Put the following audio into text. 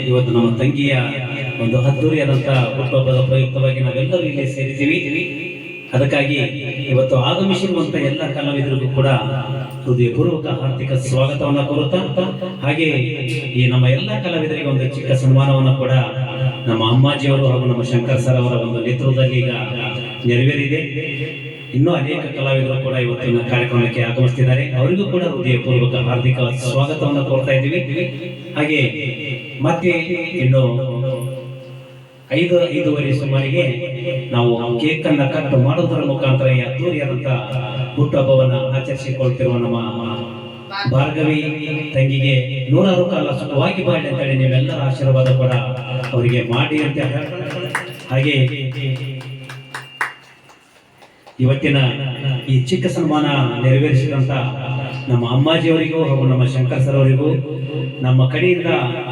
ಇವತ್ತು ನಮ್ಮ ತಂಗಿಯ ಒಂದು ಅದ್ದೂರಿಯಾದಂತಹ ಹುಟ್ಟುಹಬ್ಬದ ಪ್ರಯುಕ್ತವಾಗಿ ನಾವೆಲ್ಲರೂ ಇಲ್ಲಿ ಸೇರಿದ್ದೀವಿ. ಅದಕ್ಕಾಗಿ ಇವತ್ತು ಆಗಮಿಸಿರುವಂತ ಎಲ್ಲ ಕಲಾವಿದರಿಗೂ ಕೂಡ ಹೃದಯಪೂರ್ವಕ ಆರ್ಥಿಕ ಸ್ವಾಗತವನ್ನ ಕೋರುತ್ತಾ, ಹಾಗೆ ಈ ನಮ್ಮ ಎಲ್ಲ ಕಲಾವಿದರಿಗೆ ಒಂದು ಚಿಕ್ಕ ಸನ್ಮಾನವನ್ನು ಕೂಡ ನಮ್ಮ ಅಮ್ಮಾಜಿಯವರು ಹಾಗೂ ನಮ್ಮ ಶಂಕರ್ ಸರ್ ಅವರ ಒಂದು ನೇತೃತ್ವದಲ್ಲಿ ಈಗ ನೆರವೇರಿದೆ. ಇನ್ನೂ ಅನೇಕ ಕಲಾವಿದರು ಕೂಡ ಇವತ್ತಿನ ಕಾರ್ಯಕ್ರಮಕ್ಕೆ ಆಗಮಿಸ್ತಿದ್ದಾರೆ. ಅವರಿಗೂ ಕೂಡ ಹೃದಯಪೂರ್ವಕ ಹಾರ್ದಿಕ ಸ್ವಾಗತವನ್ನು ಕೋರ್ತಾ ಇದ್ದೀವಿ. ಹಾಗೆ ಮತ್ತೆ ಇನ್ನು 5:05 ಸುಮಾರಿಗೆ ನಾವು ಕೇಕ್ ಅನ್ನ ಕಟ್ ಮಾಡೋದರ ಮುಖಾಂತರ ಈ ಅದ್ದೂರಿಯಾದಂತಹ ಹುಟ್ಟುಹಬ್ಬವನ್ನ ಆಚರಿಸಿಕೊಳ್ತಿರುವ ನಮ್ಮ ಭಾರ್ಗವಿ ತಂಗಿಗೆ 100 ಕಾಲ ಸುಖವಾಗಿ ಬಾಳಿ ಅಂತೇಳಿ ನೀವೆಲ್ಲರ ಆಶೀರ್ವಾದ ಕೂಡ ಅವರಿಗೆ ಮಾಡಿ ಅಂತ ಹಾಗೆ ಇವತ್ತಿನ ಈ ಚಿಕ್ಕ ಸನ್ಮಾನ ನೆರವೇರಿಸಿದಂತ ನಮ್ಮ ಅಮ್ಮಾಜಿಯವರಿಗೂ ಹಾಗೂ ನಮ್ಮ ಶಂಕರ್ ಸರ್ ಅವರಿಗೂ ನಮ್ಮ ಕಡೆಯಿಂದ